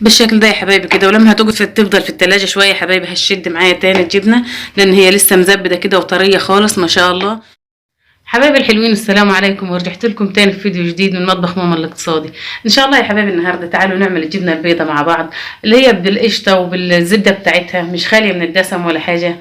بالشكل ده يا حبايبي كده. ولما هتوقف تفضل في التلاجة شويه يا حبايبي هتشد معايا تاني الجبنه، لان هي لسه مزبده كده وطريه خالص ما شاء الله. حبايبي الحلوين، السلام عليكم، ورجعت لكم تاني في فيديو جديد من مطبخ ماما الاقتصادي. ان شاء الله يا حبايبي النهارده تعالوا نعمل الجبنه البيضاء مع بعض، اللي هي بالقشطه وبالزبده بتاعتها، مش خاليه من الدسم ولا حاجه.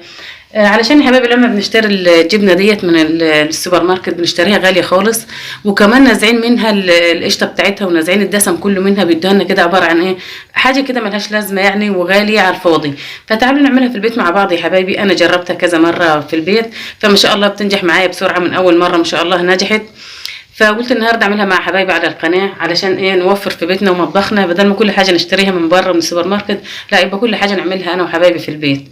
علشان يا حبايبي لما بنشتري الجبنه ديت من السوبر ماركت بنشتريها غاليه خالص، وكمان نازعين منها القشطه بتاعتها ونازعين الدسم كله منها، بيدوها لنا كده عباره عن ايه، حاجه كده ملهاش لازمه يعني، وغاليه على الفاضي. فتعالوا نعملها في البيت مع بعض يا حبايبي. انا جربتها كذا مره في البيت، فما شاء الله بتنجح معايا بسرعه، من اول مره ما شاء الله نجحت. فقلت النهارده اعملها مع حبايبي على القناه، علشان ايه، نوفر في بيتنا ومطبخنا، بدل ما كل حاجه نشتريها من بره من السوبر ماركت، لا يبقى كل حاجه نعملها انا وحبايبي في البيت.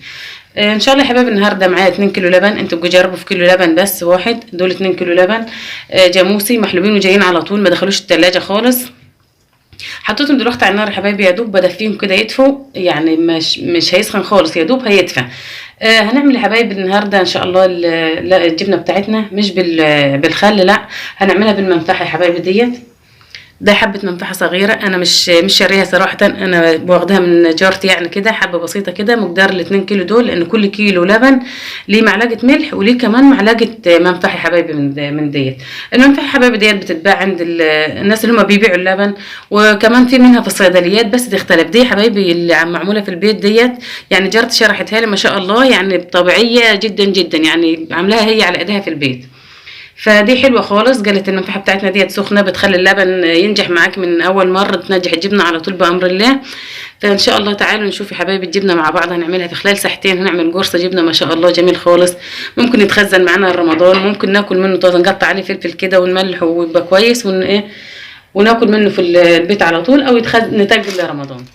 ان شاء الله يا حبايبي النهارده معايا 2 كيلو لبن. انتوا بتجربوا في كيلو لبن بس واحد، دول 2 كيلو لبن جاموسي محلوبين وجايين على طول، ما دخلوش التلاجة خالص. حطيتهم دلوقتي على النار يا حبايبي، يا دوب بدفيهم كده يدفوا، يعني مش هيسخن خالص، يا دوب هيدفى. هنعمل يا حبايبي النهارده ان شاء الله الجبنه بتاعتنا مش بالخل، لا هنعملها بالمنفعه يا حبايبي ديت. ده حبة منفعة صغيرة، أنا مش شاريها صراحة، أنا واخداها من جارتي يعني كده، حبة بسيطة كده، مقدار ال2 كيلو دول، لأن كل كيلو لبن ليه معلقة ملح وليه كمان معلقة منفعة يا حبايبي من ديت. المنفعة يا حبايبي ديت بتتباع عند الناس اللي هما بيبيعوا اللبن، وكمان في منها في الصيدليات، بس تختلف. دي يا حبايبي اللي معمولة في البيت ديت، يعني جارتي شرحتها لي ما شاء الله، يعني طبيعية جدا جدا، يعني عاملاها هي على ايديها في البيت. فدي حلوه خالص. قالت المنفعه بتاعتنا ديت سخنه، بتخلي اللبن ينجح معاك من اول مره، تنجح الجبنه على طول بامر الله. فان شاء الله تعالوا نشوف يا حبايبي الجبنه مع بعض، هنعملها في خلال ساعتين، هنعمل قرصه جبنه ما شاء الله جميل خالص، ممكن يتخزن معانا رمضان، ممكن ناكل منه طازه، نقطع عليه فلفل كده ونملحه ويبقى كويس، وناكل منه في البيت على طول، او نتجل لرمضان.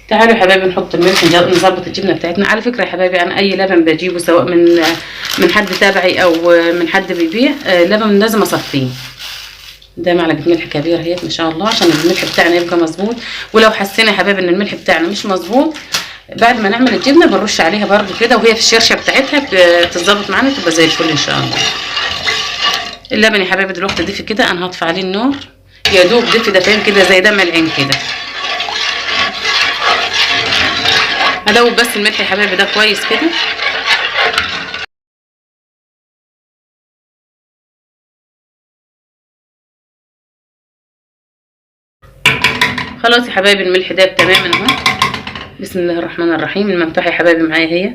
تعالوا يا حبايبي نحط الملح، نظبط الجبنه بتاعتنا. على فكره يا حبايبي انا اي لبن بجيبه سواء من حد تابعي او من حد بيبيع لبن، لازم اصفيه. ده معلقه ملح كبيره اهي ما شاء الله، عشان الملح بتاعنا يبقى مظبوط. ولو حسينا يا حبايبي ان الملح بتاعنا مش مظبوط، بعد ما نعمل الجبنه بنرش عليها برده كده، وهي في الشرشه بتاعتها بتتظبط معانا، تبقى زي الفل ان شاء الله. اللبن يا حبايبي دلوقتي دفي كده، انا هطفي عليه النار، يا دوب دفي دفين كده زي دمع العين كده. هدوب بس الملح يا حبايبي ده كويس كده. خلاص يا حبايبي الملح ده تماما اهو. بسم الله الرحمن الرحيم. المنفعه يا حبايبي معايا اهي،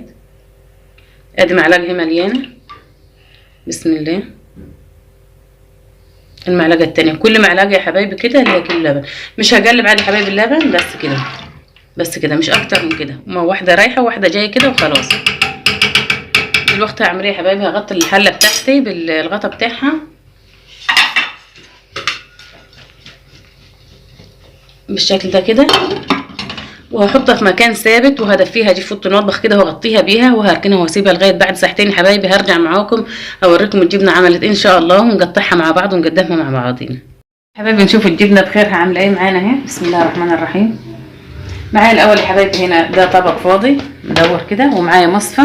ادي معلقه اهي مليانه، بسم الله. المعلقه التانيه، كل معلقه يا حبايبي كده اللي هي كيلو لبن. مش هقلب على حبايبي اللبن، بس كده بس كده، مش اكتر من كده، ما واحده رايحه وواحده جايه كده وخلاص. دلوقتي هعمل ايه يا حبايبي، هغطي الحله بتاعتي بالغطا بتاعها بالشكل ده كده، وهحطها في مكان ثابت، وهدفيها اجيب فوط المطبخ كده واغطيها بيها، وهركنها واسيبها لغايه بعد ساعتين يا حبايبي. هرجع معاكم اوريكم الجبنه عملت ايه ان شاء الله، ونقطعها مع بعض ونقدمها مع بعضينا. حبايبي نشوف الجبنه بخيرها عامله ايه معانا اهي. بسم الله الرحمن الرحيم. معايا الاول يا حبايبي هنا ده طبق فاضي مدور كده، ومعايا مصفى،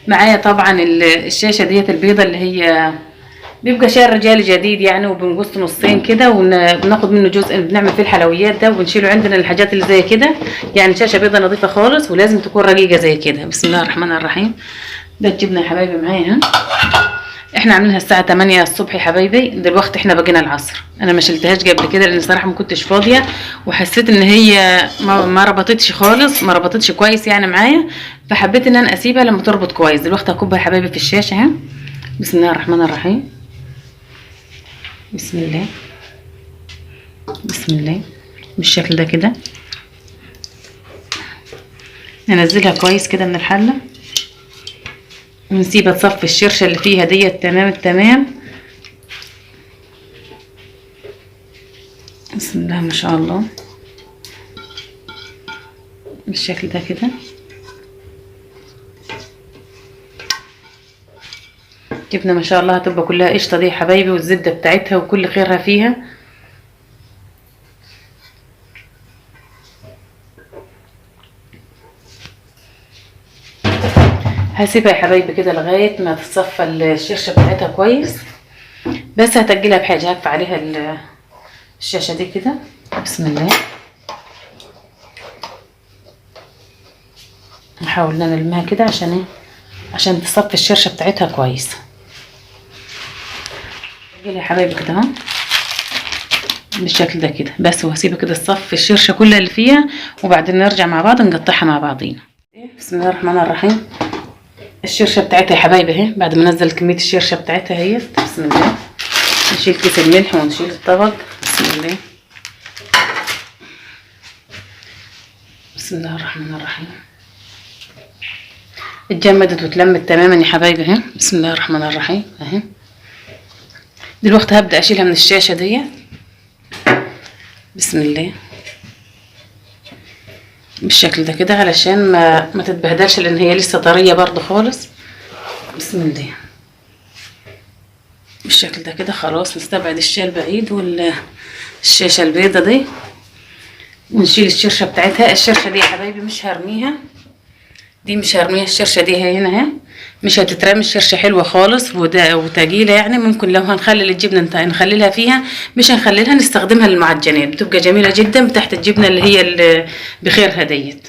معايا طبعا الشاشه ديت البيضه اللي هي بيبقى شاي رجالي جديد يعني، وبنقص نصين كده، وبناخد منه جزء بنعمل فيه الحلويات ده، وبنشيله عندنا الحاجات اللي زي كده. يعني شاشه بيضه نظيفه خالص، ولازم تكون رقيقه زي كده. بسم الله الرحمن الرحيم. ده الجبنه يا حبايبي معايا، احنا عاملينها الساعه 8 الصبح يا حبايبي، دلوقتي احنا بقينا العصر. انا ما شلتهاش قبل كده لان صراحه ما كنتش فاضيه، وحسيت ان هي ما ربطتش خالص، ما ربطتش كويس يعني معايا، فحبيت ان انا اسيبها لما تربط كويس. دلوقتي هكبها يا حبايبي في الشاشه اهي. بسم الله الرحمن الرحيم. بسم الله بسم الله. بالشكل ده كده ننزلها كويس كده من الحله، ونسيبها تصفي الشرشه اللي فيها ديت تمام التمام. بسم الله ما شاء الله. بالشكل ده كده. جبنه ما شاء الله هتبقى كلها قشطه دي يا حبايبي، والزبده بتاعتها وكل خيرها فيها. هسيبها يا حبايبي كده لغايه ما تتصفى الشرشه بتاعتها كويس، بس هتجلها بحاجه، هرفع عليها الشاشه دي كده. بسم الله. نحاول ان انا نلمها كده عشان ايه، عشان تصفي الشرشه بتاعتها كويس. يا حبايبي كده اهو بالشكل ده كده بس، وهسيبها كده تصفي الشرشه كلها اللي فيها، وبعدين نرجع مع بعض نقطعها مع بعضينا. بسم الله الرحمن الرحيم. الشرشه بتاعتها يا حبايبي اهي، بعد ما نزل كميه الشرشه بتاعتها اهي. بسم الله. نشيل كيس الملح ونشيل الطبق. بسم الله. بسم الله الرحمن الرحيم. اتجمدت واتلمت تماما يا حبايبي اهي. بسم الله الرحمن الرحيم اهي. دلوقتي هبدأ اشيلها من الشاشة دي. بسم الله بالشكل ده كده علشان ما تتبهدلش، لان هي لسه طرية برضو خالص. بسم الله بالشكل ده كده. خلاص نستبعد الشال بعيد والشاشة البيضة دي، ونشيل الشرشة بتاعتها. الشرشة دي يا حبايبي مش هرميها، دي مش هرميها. الشرشة دي هنا اهي مش هتترمي. الشرشة حلوة خالص وتقيلة يعني. ممكن لو هنخلل الجبنة نخللها فيها، مش هنخللها، نستخدمها للمعجنات، بتبقى جميلة جدا تحت الجبنة اللي هي اللي بخيرها ديت.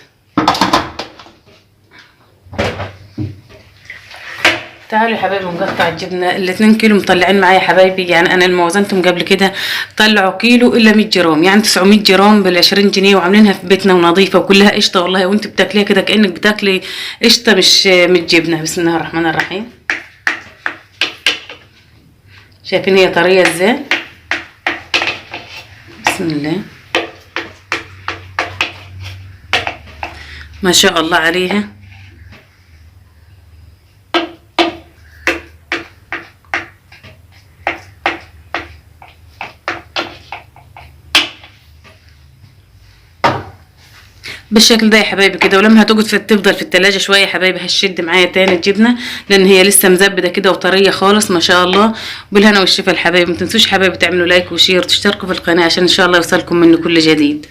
تعالوا يا حبايبي نقطع الجبنه. ال2 كيلو مطلعين معايا يا حبايبي، يعني انا لما وزنتهم قبل كده طلعوا كيلو الا 100 جرام، يعني 900 جرام بال20 جنيه، وعاملينها في بيتنا ونظيفه وكلها قشطه والله. وانت بتاكليها كده كانك بتاكلي قشطه مش جبنه. بسم الله الرحمن الرحيم. شايفين هي طريه ازاي؟ بسم الله ما شاء الله عليها. بالشكل ده يا حبايبي كده. ولما هتقعد تفضل في التلاجة شويه يا حبايبي هشد معايا تاني الجبنه، لان هي لسه مزبده كده وطريه خالص ما شاء الله. بالهنا والشفا الحبايبي. ما تنسوش حبايبي تعملوا لايك وشير وتشتركوا في القناه عشان ان شاء الله يوصلكم منه كل جديد.